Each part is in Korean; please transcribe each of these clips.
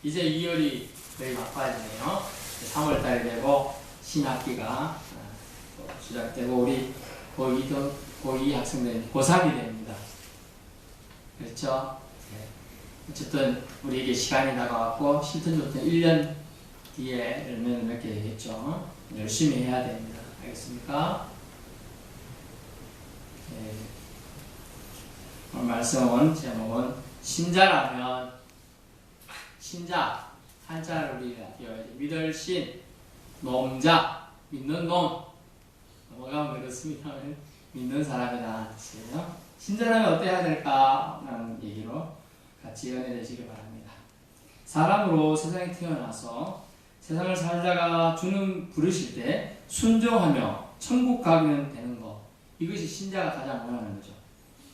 이제 2월이 거의 막바지네요. 3월달이 되고 신학기가 또 시작되고 우리 고2 학생들이 고3이 됩니다. 그렇죠? 네. 어쨌든 우리에게 시간이 다가왔고 싫든 좋든 1년 뒤에 열매는 맺게 되겠죠. 열심히 해야 됩니다. 알겠습니까? 네. 오늘 말씀은 제목은 신자라면 신자 한자를 우리가 띄워야지. 믿을 신, 놈자, 믿는 놈. 뭐가 그렇습니다. 믿는 사람이다 뜻이에요. 신자라면 어때야 될까? 라는 얘기로 같이 연애되시기 바랍니다. 사람으로 세상에 태어나서 세상을 살다가 주님 부르실 때 순종하며 천국 가면 되는 것. 이것이 신자가 가장 원하는 거죠.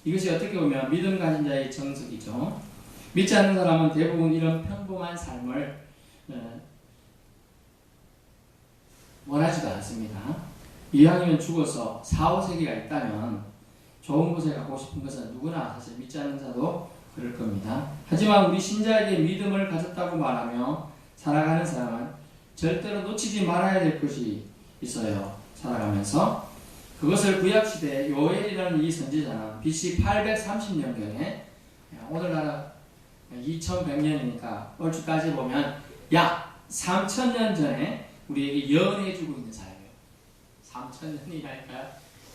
이것이 어떻게 보면 믿음 가진 자의 정석이죠. 믿지 않는 사람은 대부분 이런 평범한 삶을 원하지도 않습니다. 이왕이면 죽어서 4, 5세기가 있다면 좋은 곳에 가고 싶은 것은 누구나 사실 믿지 않는 자도 그럴 겁니다. 하지만 우리 신자에게 믿음을 가졌다고 말하며 살아가는 사람은 절대로 놓치지 말아야 될 것이 있어요. 살아가면서 그것을 구약시대 요엘이라는 이 선지자는 BC 830년경에 오늘날은 2100년이니까 얼추까지 보면 약 3000년 전에 우리에게 예언해주고 있는 사람이에요. 3000년이니까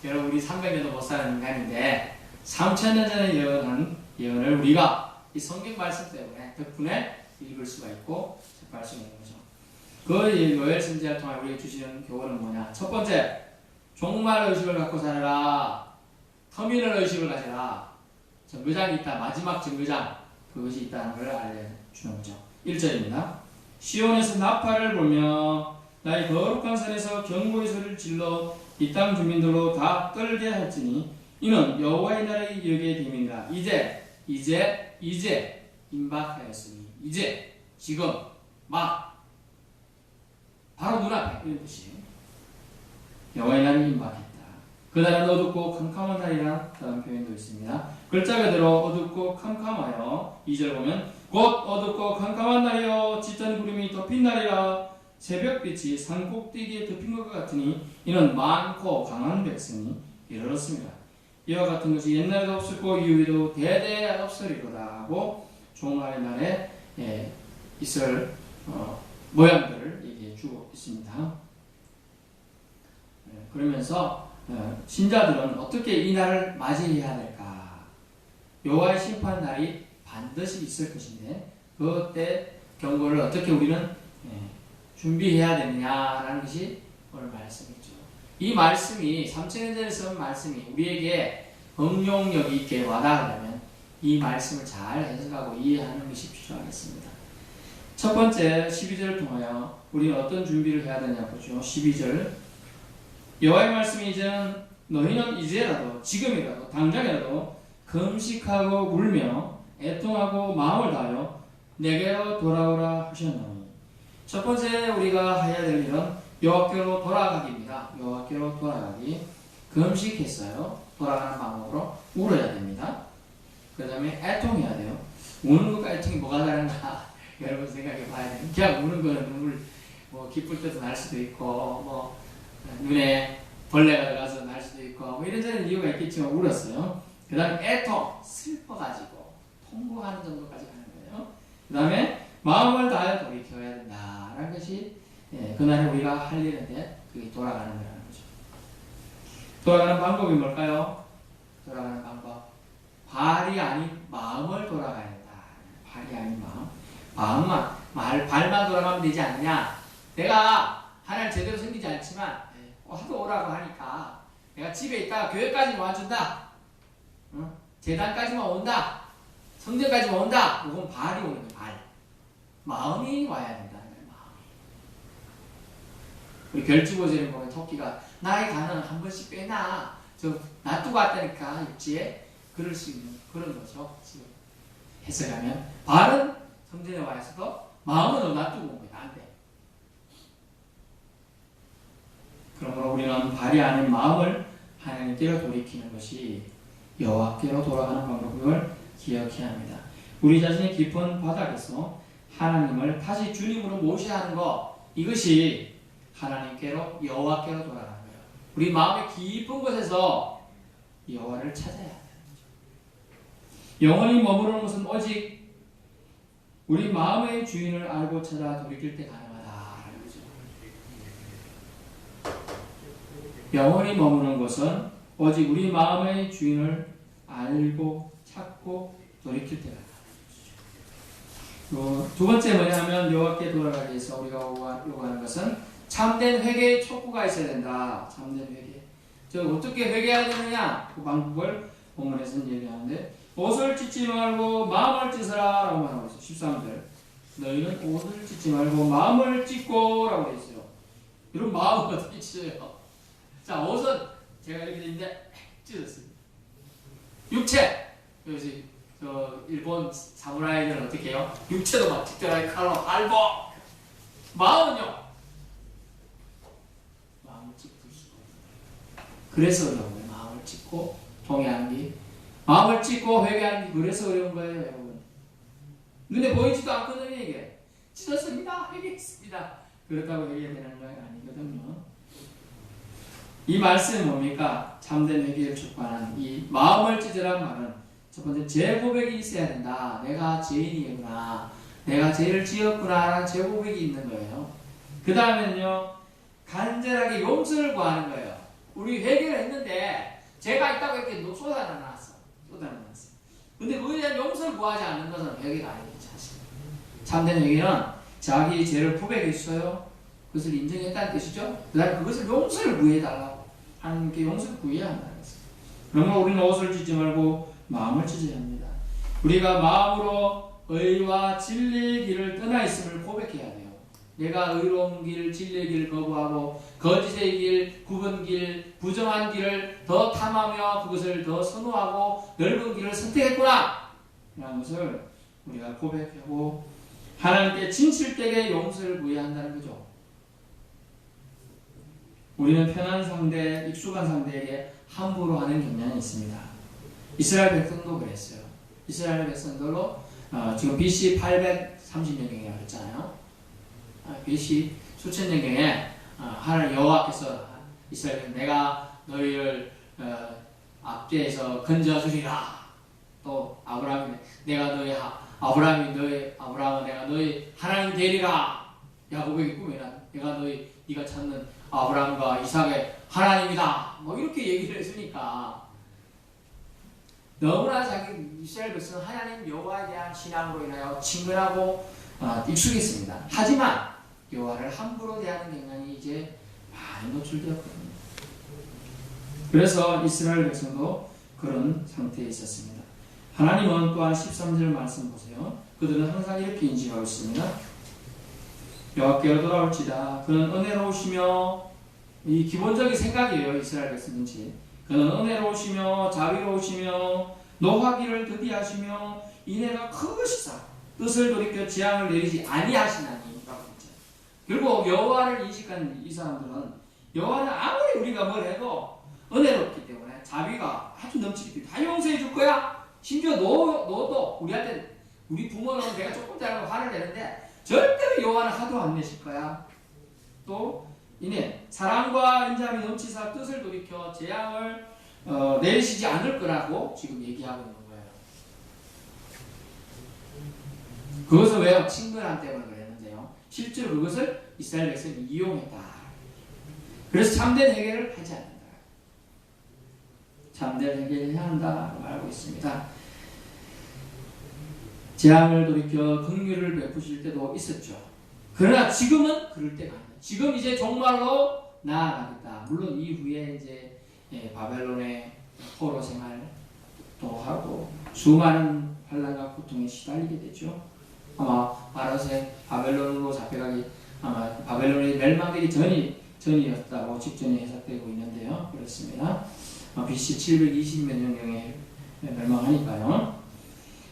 여러분 우리 300년도 못 사는 인간인데 3000년 전에 예언한 예언을 우리가 이 성경 말씀 때문에 덕분에 읽을 수가 있고 접할 수 있는 거죠. 그 요엘 선지자를 통해 우리에게 주시는 교훈은 뭐냐? 첫 번째, 종말 의식을 갖고 살아라. 터미널 의식을 가져라. 정거장이 있다. 마지막 정거장. 그것이 있다는 걸 알려주는 거죠. 1절입니다. 시온에서 나팔을 불며 나의 거룩한 산에서 경고의 소리를 질러 이 땅 주민들로 다 떨게 할지니 이는 여호와의 날의 여기에 됨이니라. 이제 임박하였으니 이제 지금 막 바로 눈앞에 이런 뜻이 여호와의 날이 임박했다. 그날은 어둡고 캄캄한 날이라 다른 표현도 있습니다. 글자 그대로 어둡고 캄캄하여 2절 보면 곧 어둡고 캄캄한 날이여 짙은 구름이 덮인 날이라 새벽빛이 산 꼭대기에 덮인 것 같으니 이는 많고 강한 백성이 이르렀습니다. 이와 같은 것이 옛날에도 없었고 이후에도 대대 없으리로다 하고 종말의 날에 있을 모양들을 얘기해 주고 있습니다. 그러면서 신자들은 어떻게 이 날을 맞이해야 될까? 여호와의 심판 날이 반드시 있을 것인데 그때 경고를 어떻게 우리는 준비해야 되느냐라는 것이 오늘 말씀이죠. 이 말씀이 3000년 전에 쓴 말씀이 우리에게 응용력 있게 와닿으려면 이 말씀을 잘 해석하고 이해하는 것이 필요하겠습니다. 첫 번째 12절을 통하여 우리는 어떤 준비를 해야 되냐 보죠. 12절 여호와의 말씀이 이제는 너희는 이제라도 지금이라도 당장이라도 금식하고 울며 애통하고 마음을 다하여 내게로 돌아오라 하셨나니. 첫 번째 우리가 해야 될 일은 여호와께로 돌아가기입니다. 여호와께로 돌아가기. 금식했어요. 돌아가는 방법으로 울어야 됩니다. 그 다음에 애통해야 돼요. 우는 것과 애통이 뭐가 다른가 여러분 생각해 봐야 돼요. 그냥 우는 거는 눈물 기쁠 때도 날 수도 있고 눈에 벌레가 들어가서 날 수도 있고 이런저런 이유가 있겠지만 울었어요. 그 다음에 애통, 슬퍼가지고 통곡하는 정도까지 가는 거예요. 그 다음에 마음을 다해 돌이켜야 된다라는 것이 그날에 우리가 할 일인데 그게 돌아가는 거라는 거죠. 돌아가는 방법이 뭘까요? 돌아가는 방법 발이 아닌 마음을 돌아가야 된다. 발이 아닌 마음만 발만 돌아가면 되지 않느냐. 내가 하나님 제대로 섬기지 않지만 하도 오라고 하니까 내가 집에 있다가 교회까지 와준다. 재단까지만 온다. 성전까지만 온다. 그건 발이 오는 거예요. 발. 마음이 와야 된다는 거예요. 마음이. 우리 별주보제를 보면 토끼가 나의 간은 한 번씩 빼나 저 놔두고 왔다니까 육지에 그럴 수 있는 그런 거죠. 지금 해석하면 발은 성전에 와 있어도 마음은 놔두고 온 거예요. 안 돼. 그러므로 우리는 발이 아닌 마음을 하나님께로 돌이키는 것이 여호와께로 돌아가는 방법을 기억해야 합니다. 우리 자신의 깊은 바닥에서 하나님을 다시 주님으로 모셔야 하는 것, 이것이 하나님께로 여호와께로 돌아가는 거예요. 우리 마음의 깊은 곳에서 여호와를 찾아야 해요. 영원히 머무르는 것은 오직 우리 마음의 주인을 알고 찾아 돌이킬 때 가능하다라는 거죠. 영원히 머무르는 것은 오직 우리 마음의 주인을 알고 찾고 돌이킬 때 가능하다. 두 번째 뭐냐면 여호와께 돌아가기 위해서 우리가 요구하는 것은 참된 회개의 촉구가 있어야 된다. 참된 회개. 저 어떻게 회개해야 되느냐? 그 방법을 본문에서는 얘기하는데, 옷을 찢지 말고 마음을 찢으라 라고 말하고 있어요. 13절. 너희는 옷을 찢지 말고 마음을 찢고 라고 되어 있어요. 이런 마음을 어떻게 찢어요? 자, 옷은 제가 이렇게 있는데 찢었습니다. 육체. 여기 일본 사무라이들은 어떻게 해요? 육체도 막 찢더라, 칼로 밟어. 마음은요? 마음을 찢을 수가 없어요. 그래서 어려운 거예요. 마음을 찢고 통회하는 게. 마음을 찢고 회개하는 게 그래서 어려운 거예요, 여러분. 눈에 보이지도 않거든요, 이게. 찢었습니다. 회개했습니다. 그렇다고 회개되는 건 아니거든요. 이 말씀은 뭡니까? 참된 회개를 촉구하는 이 마음을 찢으라는 말은 첫 번째, 재고백이 있어야 된다. 내가 죄인이구나. 내가 죄를 지었구나. 라는 재고백이 있는 거예요. 그 다음에는요, 간절하게 용서를 구하는 거예요. 우리 회개를 했는데, 죄가 있다고 이렇게 쏟아내놨어. 근데 그에 대한 용서를 구하지 않는 것은 회개가 아니겠지, 사실. 참된 회개는 자기 죄를 고백했어요. 그것을 인정했다는 뜻이죠. 그 다음에 그것을 용서를 구해달라고. 하나님께 용서를 구해야 한다는 것입니다. 그러면 우리는 옷을 찢지 말고 마음을 찢어야 합니다. 우리가 마음으로 의와 진리의 길을 떠나 있음을 고백해야 돼요. 내가 의로운 길, 진리의 길을 거부하고 거짓의 길, 굽은 길, 부정한 길을 더 탐하며 그것을 더 선호하고 넓은 길을 선택했구나 라는 것을 우리가 고백하고 하나님께 진실되게 용서를 구해야 한다는 거죠. 우리는 편한 상대, 익숙한 상대에게 함부로 하는 경향이 있습니다. 이스라엘 백성도 그랬어요. 이스라엘 백성들로 지금 BC 830년경이라고 했잖아요. BC 수천 년경에 하나님 여호와께서 이스라엘 내가 너희를 앞뒤에서 건져주리라. 또 아브라함이 내가 너희 아브라함은 내가 너희 하나님 되리라. 야곱에게 꿈이라 내가 네가 찾는 아브라함과 이삭의 하나님이다. 뭐 이렇게 얘기를 했으니까 너무나 자기 이스라엘 백성은 하나님 여호와에 대한 신앙으로 인하여 친근하고 익숙했습니다. 하지만 여호와를 함부로 대하는 경향이 이제 많이 노출되었거든요. 그래서 이스라엘 백성도 그런 상태에 있었습니다. 하나님은 또한 13절 말씀 보세요. 그들은 항상 이렇게 인식하고 있습니다. 여호와께로 돌아올지다. 그는 은혜로우시며, 이 기본적인 생각이에요. 이스라엘 백성인지. 그는 은혜로우시며 자비로우시며 노하기를 더디하시며 인애가 크시사 뜻을 돌이켜 재앙을 내리지 아니하시나니 라고 했죠. 결국 여호와를 인식한 이 사람들은 여호와는 아무리 우리가 뭘 해도 은혜롭기 때문에 자비가 아주 넘치기 때문에 다 용서해 줄 거야. 심지어 너도 우리한테 우리 부모는 내가 조금 잘하면 화를 내는데 절대로 여호와는 화도 안 내실 거야. 또 이내 사랑과 인자함이 넘치사 뜻을 돌이켜 재앙을 내리시지 않을 거라고 지금 얘기하고 있는 거예요. 그것은 왜요? 친근함 때문에 그랬는데요. 실제로 그것을 이스라엘 백성이 이용했다. 그래서 참된 회개를 하지 않는다. 참된 회개를 해야 한다고 말하고 있습니다. 재앙을 돌이켜 긍휼을 베푸실 때도 있었죠. 그러나 지금은 그럴 때가 아니에요. 지금 이제 정말로 나아가겠다. 물론 이후에 이제 바벨론의 포로 생활도 하고 수많은 환난과 고통에 시달리게 되죠. 아마 바로세 바벨론으로 잡혀가기 아마 바벨론이 멸망되기 전이었다고 직전에 해석되고 있는데요. 그렇습니다. BC 720몇 년경에 멸망하니까요.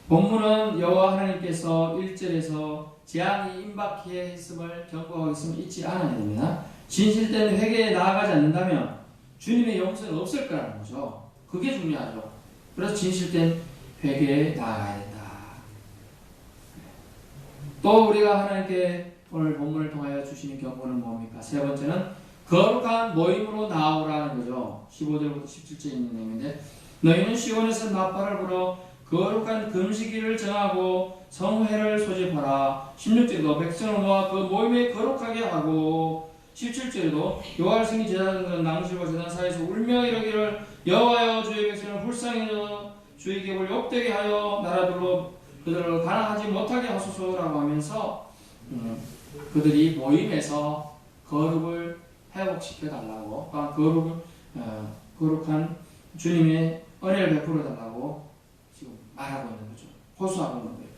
본문은 여호와 하나님께서 1절에서 재앙이 임박해 있음을 경고하고 있음을 잊지 않아야 됩니다. 진실된 회개에 나아가지 않는다면 주님의 용서는 없을 거라는 거죠. 그게 중요하죠. 그래서 진실된 회개에 나아가야 된다. 또 우리가 하나님께 오늘 본문을 통하여 주시는 경고는 뭡니까? 세 번째는 거룩한 모임으로 나오라는 거죠. 15절부터 17절 있는 내용인데 너희는 시온에서 나팔을 불어 거룩한 금식일을 정하고 성회를 소집하라. 16절도 백성을 모아 그 모임에 거룩하게 하고 17절도 여호와 승리 제사장들은 낭실과 제단 사이에서 울며 이르기를 여호와여 주의 백성을 불쌍히 여겨 주의 객을 욕되게 하여 나라들로 그들을 가난하지 못하게 하소서라고 하면서 그들이 모임에서 거룩을 회복시켜 달라고 거룩한 주님의 은혜를 베풀어 달라고 지금 말하고 있는 거죠. 호소하고 있는 거예요.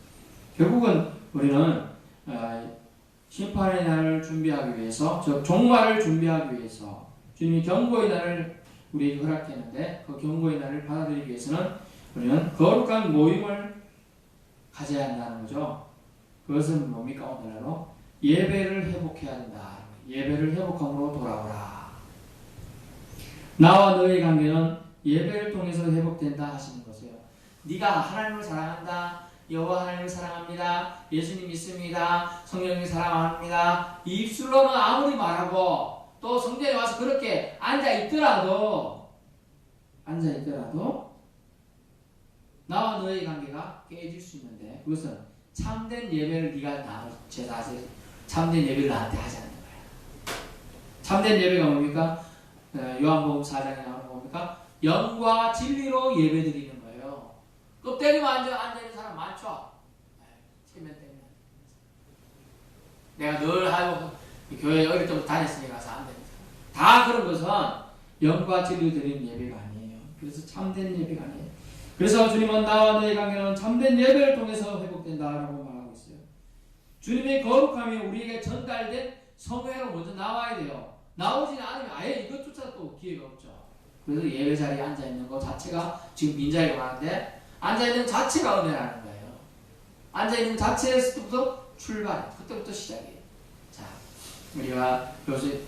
결국은 우리는 심판의 날을 준비하기 위해서, 즉 종말을 준비하기 위해서 주님이 경고의 날을 우리에게 허락했는데 그 경고의 날을 받아들이기 위해서는 우리는 거룩한 모임을 가져야 한다는 거죠. 그것은 뭡니까? 오늘날로 예배를 회복해야 된다. 예배를 회복함으로 돌아오라. 나와 너의 관계는 예배를 통해서 회복된다 하시는 것이에요. 네가 하나님을 사랑한다. 여호와 하나님을 사랑합니다. 예수님 믿습니다. 성령님 사랑합니다. 입술로는 아무리 말하고 또 성전에 와서 그렇게 앉아있더라도 나와 너의 관계가 깨질 수 있는데 그것은 참된 예배를 네가 참된 예배를 나한테 하지 않는 거야. 참된 예배가 뭡니까? 요한복음 4장에 나오는 뭡니까? 영과 진리로 예배드리는 거예요. 또 때리면 앉아있는 사람 많죠? 체면 때문에. 내가 늘 하고 교회 어릴 때부터 다녔으니까 가서 안 되는 사람. 다 그런 것은 영과 진리로 드리는 예배가 아니에요. 그래서 참된 예배가 아니에요. 그래서 주님은 나와 너의 관계는 참된 예배를 통해서 회복된다라고 말하고 있어요. 주님의 거룩함이 우리에게 전달된 성회로 먼저 나와야 돼요. 나오지 않으면 아예 이것조차 또 기회가 없죠. 그래서 예배 자리에 앉아있는 것 자체가 지금 민자라고 하는데 앉아있는 자체가 은혜라는 거예요. 앉아있는 자체에서부터 출발, 그때부터 시작이에요. 자, 우리가 요새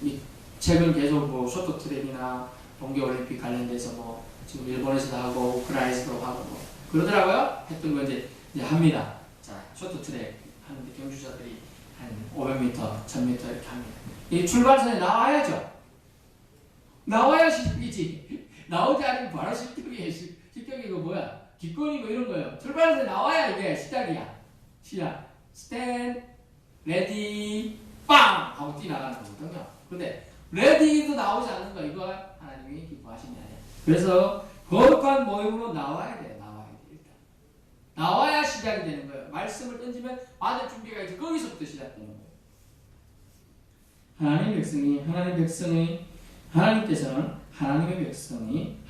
최근 계속 뭐 쇼트트랙이나 동계올림픽 관련돼서 뭐 지금 일본에서도 하고 우크라이나에서도 하고 뭐 그러더라고요. 했던 거 이제 합니다. 자, 쇼트트랙 하는데 경주자들이 한 500m, 1000m 이렇게 합니다. 이 출발선에 나와야죠. 나와야 실격이지. 나오지 않으면 바로 실격이에요. 실격이고 뭐야? 기권이고 이런 거예요. 출발선에 나와야 이게 시작이야. 시작. 스탠드, 레디, 빵! 하고 뛰어나가는 거거든요. 근데 레디도 나오지 않는 거 이거 하나님이 기뻐하시냐. 그래서 거룩한 모임으로 나와야 돼요. 일단. 나와야 시작이 되는 거예요. 말씀을 던지면 받을 준비가 이제 거기서부터 시작되는 거예요. 하나님께서는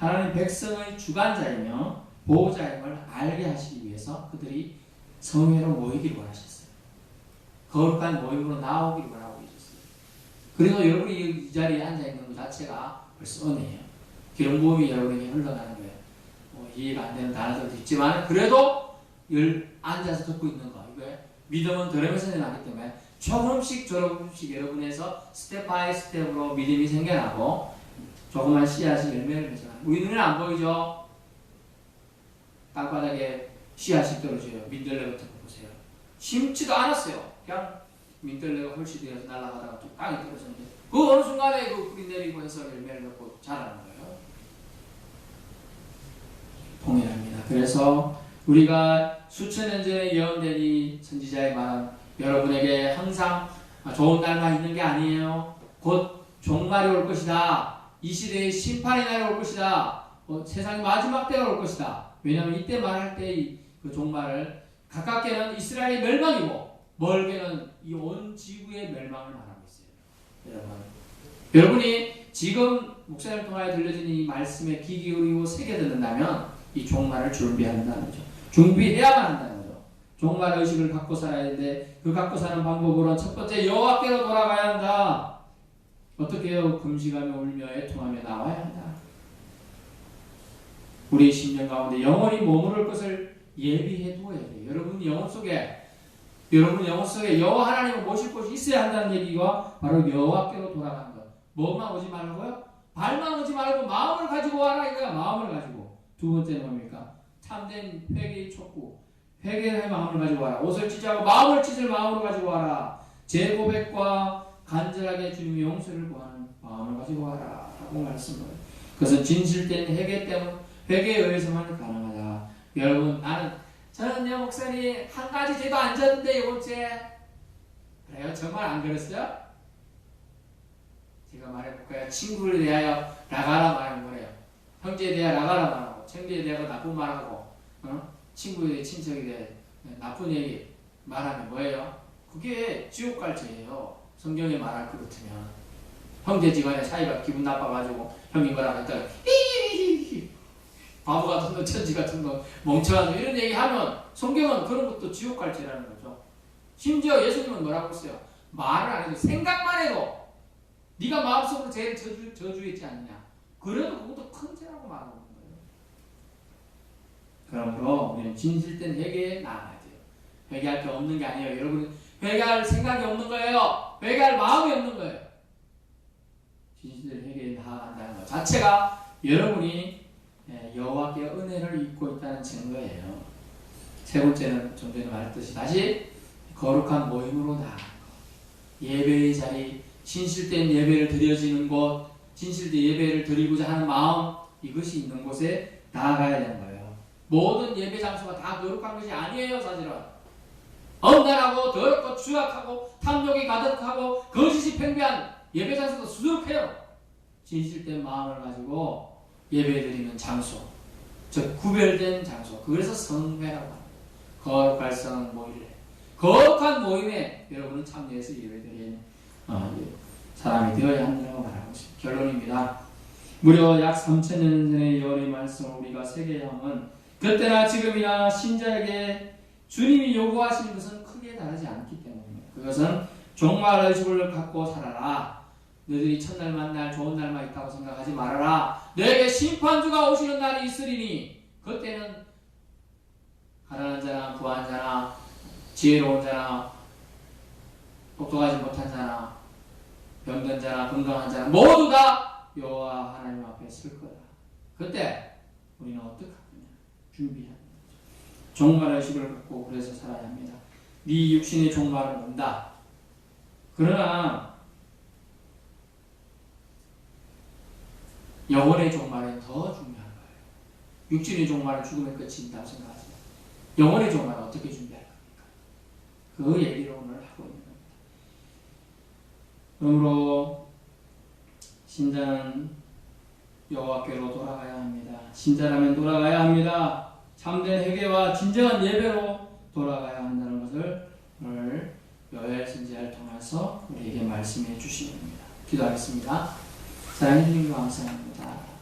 하나님 백성의 주관자이며 보호자임을 알게 하시기 위해서 그들이 성회로 모이기를 원하셨어요. 거룩한 모임으로 나오기를 원하고 계셨어요. 그래서 여러분이 이 자리에 앉아있는 것 자체가 벌써 은혜예요. 기름부음이 여러분에게 흘러가는 거예요. 이해가 안 되는 단어들도 있지만 그래도 앉아서 듣고 있는 거. 이거 믿음은 들으면서 나기 때문에 조금씩 여러분에서 스텝 바이 스텝으로 믿음이 생겨나고 조그만 씨앗이 열매를 맺어가는. 우리 눈에는 안 보이죠? 땅바닥에 씨앗이 떨어져요. 민들레 같은 거 보세요. 심지도 않았어요. 그냥 민들레가 헐시되어서 날아가다가 또 땅에 떨어졌는데 그 어느 순간에 그 뿌리 내리고 해서 열매를 맺고 자라는 거예요. 동일합니다. 그래서 우리가 수천 년 전에 예언된 이 선지자의 말은 여러분에게 항상 좋은 날만 있는 게 아니에요. 곧 종말이 올 것이다. 이 시대의 심판의 날이 올 것이다. 세상의 마지막 때가 올 것이다. 왜냐하면 이때 말할 때 그 종말을 가깝게는 이스라엘의 멸망이고 멀게는 이 온 지구의 멸망을 말하고 있어요. 여러분이 지금 목사님을 통하여 들려진 이 말씀에 귀 기울이고 새겨 듣는다면 이 종말을 준비한다는 거죠. 준비해야만 한다는 거죠. 종말 의식을 갖고 살아야 되는데 그 갖고 사는 방법으로는 첫 번째 여호와께로 돌아가야 한다. 어떻게 해요? 금식하며 울며 애통하며 나와야 한다. 우리 심령 가운데 영원히 머무를 것을 예비해 두어야 돼요. 여러분 영혼 속에 여호와 하나님을 모실 곳이 있어야 한다는 얘기가 바로 여호와께로 돌아가는 것. 뭐만 오지 말고요? 발만 오지 말고 마음을 가지고 와라 이거야. 마음을 가지고. 두 번째는 뭡니까? 참된 회개의 촉구. 회개의 마음을 가지고 와라. 옷을 찢자고 마음을 찢을 마음으로 가지고 와라. 제 고백과 간절하게 주님의 용서를 구하는 마음을 가지고 와라 라고 말씀을. 그것은 진실된 회개에 의해서만 가능하다. 여러분, 저는요 목사님 한 가지 죄도 안 졌는데 이번 주에 그래요? 정말 안 그랬어요? 제가 말해볼까요? 친구를 대하여 나가라 말하는 거예요. 형제에 대하여 나가라 말하고, 형제에 대하여 나쁜 말하고, 친구에 대해 친척에 대해 나쁜 얘기 말하면 뭐예요? 그게 지옥 갈 죄예요. 성경에 말할 것 같으면. 형제지간의 사이가 기분 나빠가지고 형이 뭐라고 했다가 바보 같은 놈, 천지 같은 놈, 멍청한 놈 이런 얘기하면 성경은 그런 것도 지옥 갈 죄라는 거죠. 심지어 예수님은 뭐라고 했어요? 말을 안 해도 생각만 해도 네가 마음속으로 죄를 저주했지 않느냐. 그래도 그것도 큰 죄라고 말하는 거예요. 그러므로 우리는 진실된 회개에 나아가야 돼요. 회개할 게 없는 게 아니에요. 여러분, 회개할 생각이 없는 거예요. 회개할 마음이 없는 거예요. 진실된 회개에 나아간다는 것 자체가 여러분이 여호와께 은혜를 입고 있다는 증거예요. 세 번째는 좀 전에 말했듯이 다시 거룩한 모임으로 나아가는 것. 예배의 자리, 진실된 예배를 드려지는 곳, 진실된 예배를 드리고자 하는 마음, 이것이 있는 곳에 나아가야 되는 거예요. 모든 예배 장소가 다 거룩한 것이 아니에요. 사실은 엄난하고 더럽고 추악하고 탐욕이 가득하고 거짓이 팽배한 예배 장소도 수두룩해요. 진실된 마음을 가지고 예배드리는 장소, 즉 구별된 장소, 그래서 성회라고 합니다. 거룩할 성 모임에, 거룩한 모임에 여러분은 참여해서 예배드리는 사람이 되어야 한다고 말하고 있습니다. 결론입니다. 무려 약 3000년 전의 예언의 말씀을 우리가 새겨야 함은 그때나 지금이나 신자에게 주님이 요구하시는 것은 크게 다르지 않기 때문입니다. 그것은 종말의 의식을 갖고 살아라. 너희들이 첫날 만날 좋은 날만 있다고 생각하지 말아라. 너에게 심판주가 오시는 날이 있으리니 그때는 가난한 자나 부한 자나 지혜로운 자나 똑똑하지 못한 자나 병든 자나 건강한 자나 모두 다 여호와 하나님 앞에 설 거다. 그때 우리는 어떻게 하느냐? 준비하는 거죠. 종말의 의식을 갖고 그래서 살아야 합니다. 네 육신의 종말은 온다. 그러나 영혼의 종말은 더 중요한 거예요. 육신의 종말은 죽음의 끝이 있다고 생각하지 마세요. 영혼의 종말은 어떻게 준비할 겁니까? 그 얘기를 오늘 하고 있는 겁니다. 그러므로 신자는 여호와께로 돌아가야 합니다. 신자라면 돌아가야 합니다. 참된 회개와 진정한 예배로 돌아가야 한다는 것을 오늘 요엘 선지자를 통해서 우리에게 말씀해 주신 겁니다. 기도하겠습니다. 사랑해 주님 감사합니다.